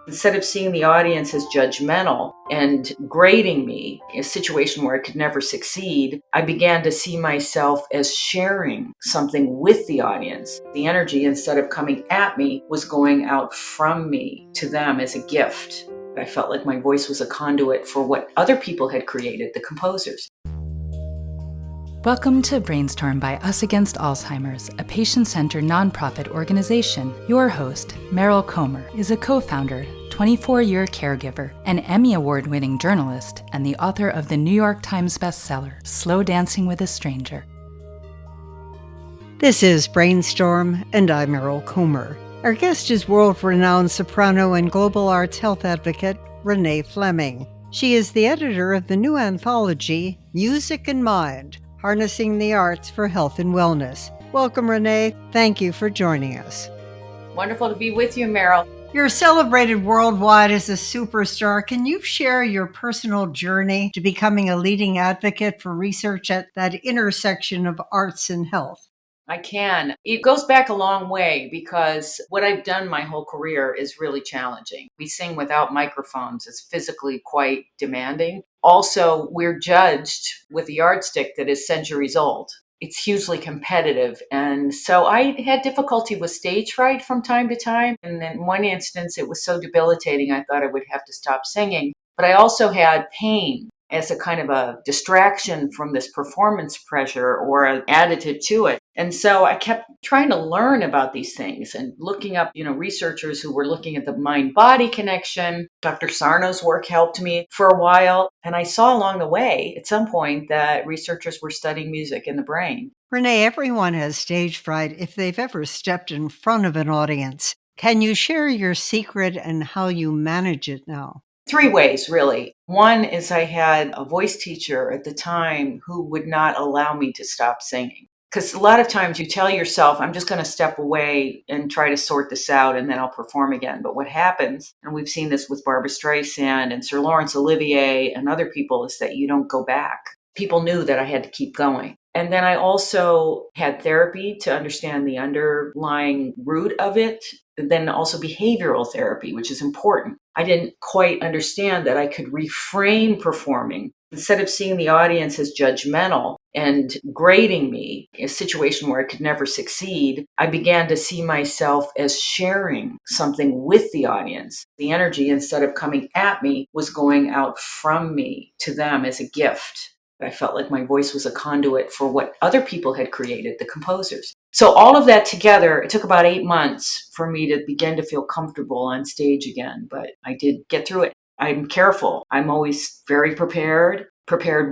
Instead of seeing the audience as judgmental and grading me, a situation where I could never succeed, I began to see myself as sharing something with the audience. The energy, instead of coming at me, was going out from me to them as a gift. I felt like my voice was a conduit for what other people had created, the composers. Welcome to BrainStorm by Us Against Alzheimer's, a patient-centered nonprofit organization. Your host, Meryl Comer, is a co-founder, 24-year caregiver, an Emmy Award-winning journalist, and the author of the New York Times bestseller, Slow Dancing with a Stranger. This is BrainStorm, and I'm Meryl Comer. Our guest is world-renowned soprano and global arts health advocate, Renée Fleming. She is the editor of the new anthology, Music and Mind, Harnessing the Arts for Health and Wellness. Welcome, Renée. Thank you for joining us. Wonderful to be with you, Meryl. You're celebrated worldwide as a superstar. Can you share your personal journey to becoming a leading advocate for research at that intersection of arts and health? I can. It goes back a long way because what I've done my whole career is really challenging. We sing without microphones. It's physically quite demanding. Also, we're judged with a yardstick that is centuries old. It's hugely competitive. And so I had difficulty with stage fright from time to time. And in one instance, it was so debilitating, I thought I would have to stop singing. But I also had pain as a kind of a distraction from this performance pressure or an additive to it. And so I kept trying to learn about these things and looking up, researchers who were looking at the mind-body connection. Dr. Sarno's work helped me for a while. And I saw along the way at some point that researchers were studying music in the brain. Renée, everyone has stage fright if they've ever stepped in front of an audience. Can you share your secret and how you manage it now? 3 ways, really. One is I had a voice teacher at the time who would not allow me to stop singing. Because a lot of times you tell yourself, I'm just going to step away and try to sort this out and then I'll perform again. But what happens, and we've seen this with Barbra Streisand and Sir Laurence Olivier and other people, is that you don't go back. People knew that I had to keep going. And then I also had therapy to understand the underlying root of it. And then also behavioral therapy, which is important. I didn't quite understand that I could reframe performing. Instead of seeing the audience as judgmental and grading me, a situation where I could never succeed, I began to see myself as sharing something with the audience. The energy, instead of coming at me, was going out from me to them as a gift. I felt like my voice was a conduit for what other people had created, the composers. So all of that together, it took about 8 months for me to begin to feel comfortable on stage again, but I did get through it. I'm careful. I'm always very prepared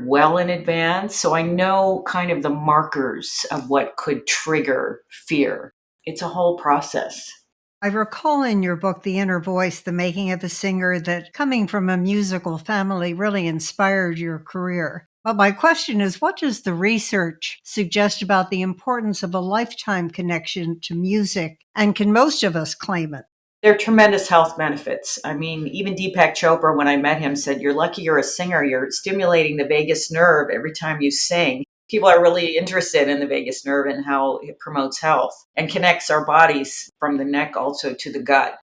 well in advance, so I know kind of the markers of what could trigger fear. It's a whole process. I recall in your book, The Inner Voice, The Making of a Singer, that coming from a musical family really inspired your career. But my question is, what does the research suggest about the importance of a lifetime connection to music? And can most of us claim it? There are tremendous health benefits. I mean, even Deepak Chopra, when I met him, said, you're lucky you're a singer. You're stimulating the vagus nerve every time you sing. People are really interested in the vagus nerve and how it promotes health and connects our bodies from the neck also to the gut.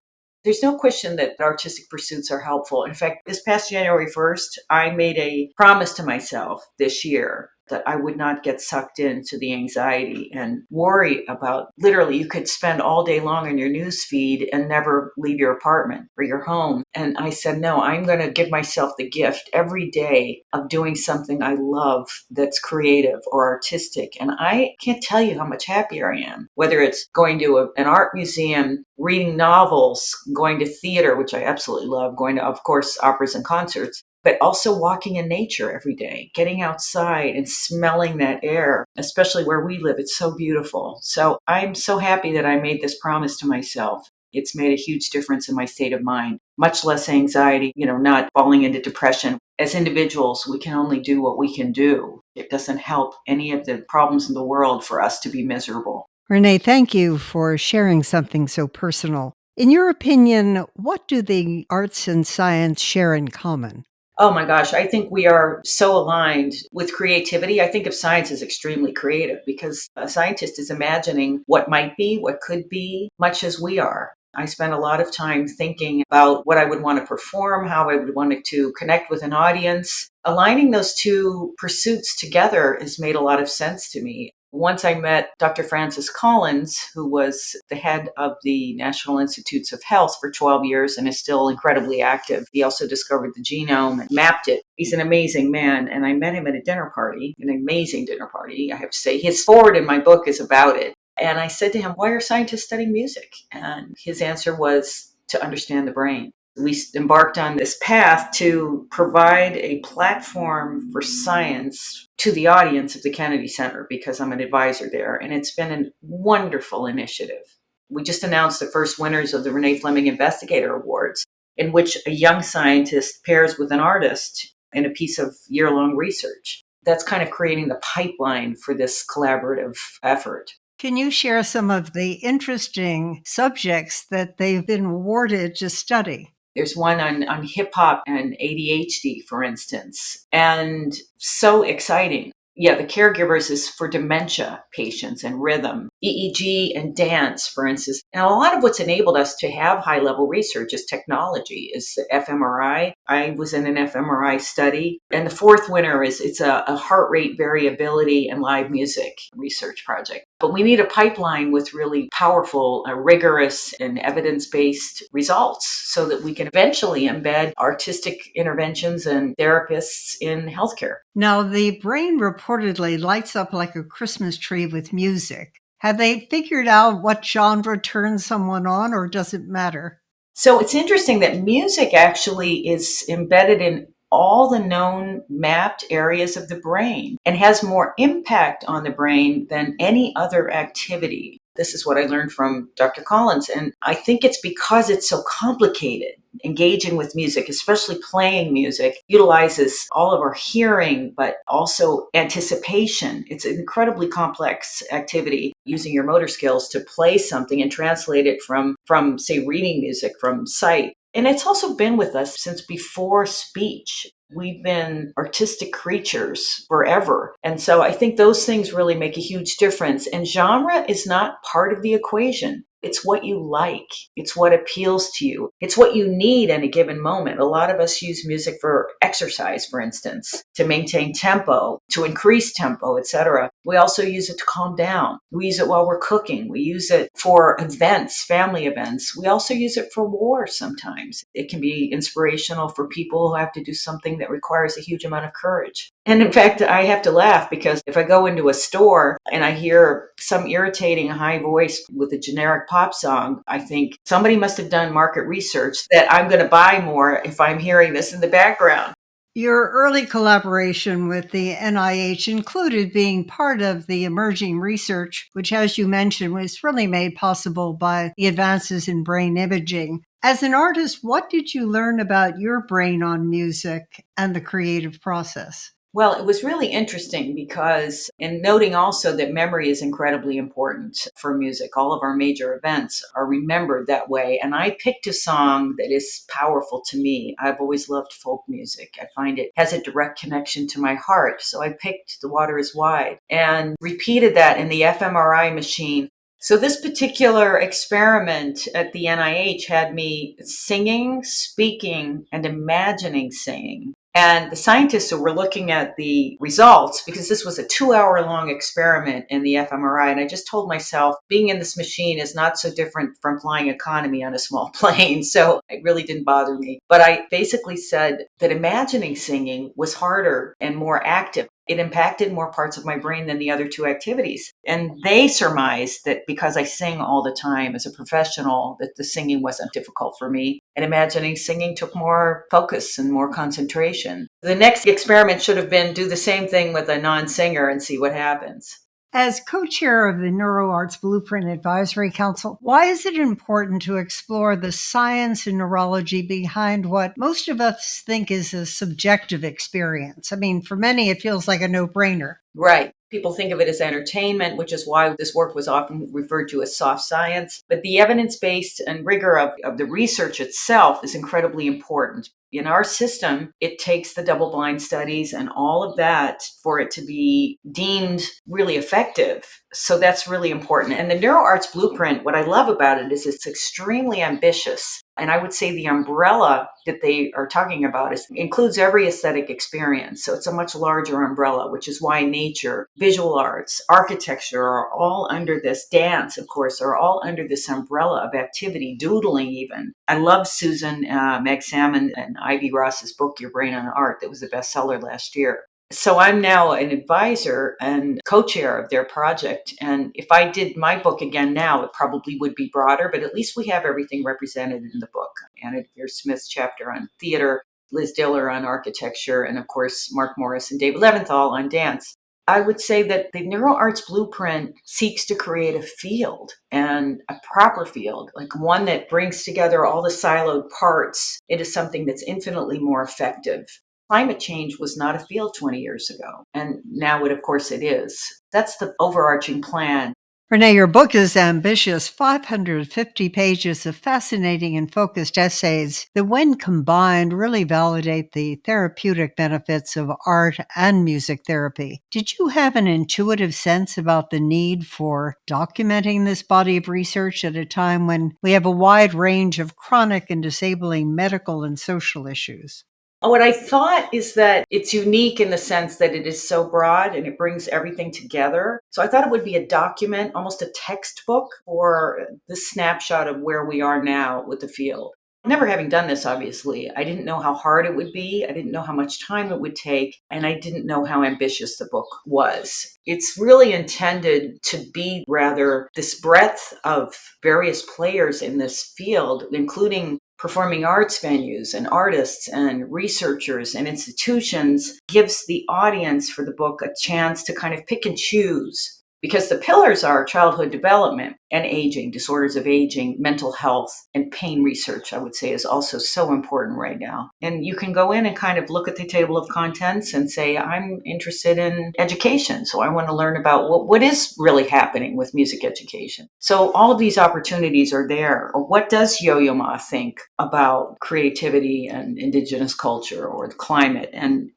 There's no question that artistic pursuits are helpful. In fact, this past January 1st, I made a promise to myself this year that I would not get sucked into the anxiety and worry about, literally, you could spend all day long on your news feed and never leave your apartment or your home. And I said, no, I'm going to give myself the gift every day of doing something I love that's creative or artistic. And I can't tell you how much happier I am, whether it's going to an art museum, reading novels, going to theater, which I absolutely love, going to, of course, operas and concerts, but also walking in nature every day, getting outside and smelling that air, especially where we live. It's so beautiful. So I'm so happy that I made this promise to myself. It's made a huge difference in my state of mind. Much less anxiety, not falling into depression. As individuals, we can only do what we can do. It doesn't help any of the problems in the world for us to be miserable. Renée, thank you for sharing something so personal. In your opinion, what do the arts and science share in common? Oh my gosh, I think we are so aligned with creativity. I think of science as extremely creative because a scientist is imagining what might be, what could be, much as we are. I spent a lot of time thinking about what I would want to perform, how I would want to connect with an audience. Aligning those two pursuits together has made a lot of sense to me. Once I met Dr. Francis Collins, who was the head of the National Institutes of Health for 12 years and is still incredibly active. He also discovered the genome and mapped it. He's an amazing man. And I met him at a dinner party, an amazing dinner party, I have to say. His foreword in my book is about it. And I said to him, why are scientists studying music? And his answer was to understand the brain. We embarked on this path to provide a platform for science to the audience of the Kennedy Center because I'm an advisor there. And it's been a wonderful initiative. We just announced the first winners of the Renée Fleming Investigator Awards, in which a young scientist pairs with an artist in a piece of year-long research. That's kind of creating the pipeline for this collaborative effort. Can you share some of the interesting subjects that they've been awarded to study? There's one on hip hop and ADHD, for instance, and so exciting. Yeah, the caregivers is for dementia patients and rhythm, EEG and dance, for instance. And a lot of what's enabled us to have high level research is technology, is the fMRI. I was in an fMRI study. And the fourth winner is it's a heart rate variability and live music research project. But we need a pipeline with really powerful, rigorous, and evidence-based results so that we can eventually embed artistic interventions and therapists in healthcare. Now, the brain reportedly lights up like a Christmas tree with music. Have they figured out what genre turns someone on, or does it matter? So it's interesting that music actually is embedded in all the known mapped areas of the brain and has more impact on the brain than any other activity. This is what I learned from Dr. Collins. And I think it's because it's so complicated. Engaging with music, especially playing music, utilizes all of our hearing, but also anticipation. It's an incredibly complex activity using your motor skills to play something and translate it from say, reading music from sight. And it's also been with us since before speech. We've been artistic creatures forever. And so I think those things really make a huge difference. And genre is not part of the equation. It's what you like. It's what appeals to you. It's what you need in a given moment. A lot of us use music for exercise, for instance, to maintain tempo, to increase tempo, etc. We also use it to calm down. We use it while we're cooking. We use it for events, family events. We also use it for war sometimes. It can be inspirational for people who have to do something that requires a huge amount of courage. And in fact, I have to laugh because if I go into a store and I hear some irritating high voice with a generic pop song, I think somebody must have done market research that I'm going to buy more if I'm hearing this in the background. Your early collaboration with the NIH included being part of the emerging research, which, as you mentioned, was really made possible by the advances in brain imaging. As an artist, what did you learn about your brain on music and the creative process? Well, it was really interesting because, in noting also that memory is incredibly important for music, all of our major events are remembered that way. And I picked a song that is powerful to me. I've always loved folk music. I find it has a direct connection to my heart. So I picked The Water is Wide and repeated that in the fMRI machine. So this particular experiment at the NIH had me singing, speaking, and imagining singing. And the scientists who were looking at the results, because this was a 2-hour long experiment in the fMRI, and I just told myself being in this machine is not so different from flying economy on a small plane. So it really didn't bother me. But I basically said that imagining singing was harder and more active. It impacted more parts of my brain than the other two activities. And they surmised that because I sing all the time as a professional, that the singing wasn't difficult for me. And imagining singing took more focus and more concentration. The next experiment should have been do the same thing with a non-singer and see what happens. As co-chair of the NeuroArts Blueprint Advisory Council, why is it important to explore the science and neurology behind what most of us think is a subjective experience? I mean, for many, it feels like a no-brainer. Right. People think of it as entertainment, which is why this work was often referred to as soft science. But the evidence-based and rigor of the research itself is incredibly important. In our system, it takes the double-blind studies and all of that for it to be deemed really effective. So that's really important. And the NeuroArts blueprint, what I love about it is it's extremely ambitious. And I would say the umbrella that they are talking about includes every aesthetic experience. So it's a much larger umbrella, which is why nature, visual arts, architecture are all under this, dance, of course, are all under this umbrella of activity, doodling even. I love Susan Meg Salmon and Ivy Ross's book, Your Brain on Art, that was a bestseller last year. So I'm now an advisor and co-chair of their project. And if I did my book again now, it probably would be broader, but at least we have everything represented in the book. Anna Deere Smith's chapter on theater, Liz Diller on architecture, and of course, Mark Morris and David Leventhal on dance. I would say that the NeuroArts blueprint seeks to create a field, and a proper field, like one that brings together all the siloed parts into something that's infinitely more effective. Climate change was not a field 20 years ago, and now of course it is. That's the overarching plan. Renée, your book is ambitious, 550 pages of fascinating and focused essays that, when combined, really validate the therapeutic benefits of art and music therapy. Did you have an intuitive sense about the need for documenting this body of research at a time when we have a wide range of chronic and disabling medical and social issues? What I thought is that it's unique in the sense that it is so broad and it brings everything together. So I thought it would be a document, almost a textbook for the snapshot of where we are now with the field. Never having done this, obviously, I didn't know how hard it would be. I didn't know how much time it would take. And I didn't know how ambitious the book was. It's really intended to be rather this breadth of various players in this field, including performing arts venues and artists and researchers and institutions, gives the audience for the book a chance to kind of pick and choose. Because the pillars are childhood development and aging, disorders of aging, mental health, and pain research, I would say, is also so important right now. And you can go in and kind of look at the table of contents and say, I'm interested in education, so I want to learn about what is really happening with music education. So all of these opportunities are there. Or what does Yo-Yo Ma think about creativity and indigenous culture or the climate? And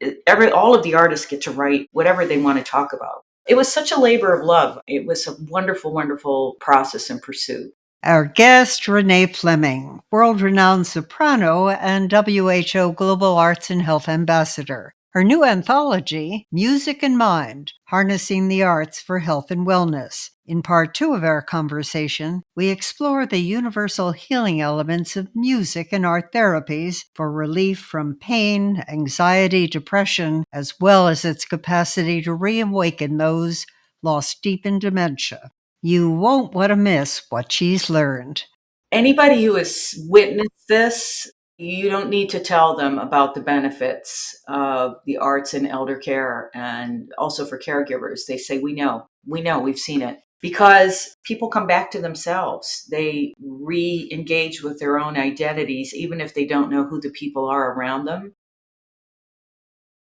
all of the artists get to write whatever they want to talk about. It was such a labor of love. It was a wonderful, wonderful process and pursuit. Our guest, Renée Fleming, world-renowned soprano and WHO Global Arts and Health Ambassador. Her new anthology, Music and Mind, Harnessing the Arts for Health and Wellness. In part 2 of our conversation, we explore the universal healing elements of music and art therapies for relief from pain, anxiety, depression, as well as its capacity to reawaken those lost deep in dementia. You won't want to miss what she's learned. Anybody who has witnessed this, you don't need to tell them about the benefits of the arts in elder care and also for caregivers. They say, we know, we've seen it. Because people come back to themselves. They re-engage with their own identities, even if they don't know who the people are around them.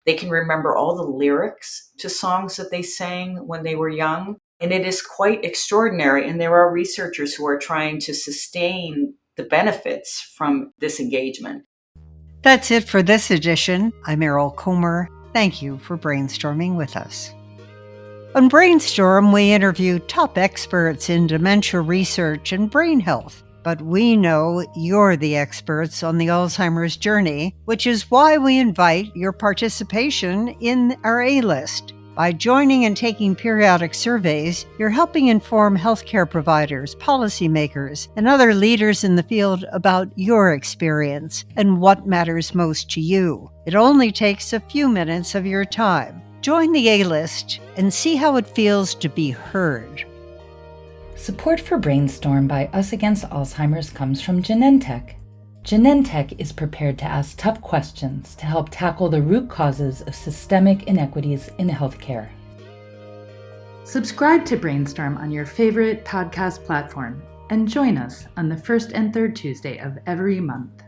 They can remember all the lyrics to songs that they sang when they were young. And it is quite extraordinary. And there are researchers who are trying to sustain the benefits from this engagement. That's it for this edition. I'm Meryl Comer. Thank you for brainstorming with us. On BrainStorm, we interview top experts in dementia research and brain health. But we know you're the experts on the Alzheimer's journey, which is why we invite your participation in our A-list. By joining and taking periodic surveys, you're helping inform healthcare providers, policymakers, and other leaders in the field about your experience and what matters most to you. It only takes a few minutes of your time. Join the A-list and see how it feels to be heard. Support for BrainStorm by Us Against Alzheimer's comes from Genentech. Genentech is prepared to ask tough questions to help tackle the root causes of systemic inequities in healthcare. Subscribe to BrainStorm on your favorite podcast platform and join us on the first and third Tuesday of every month.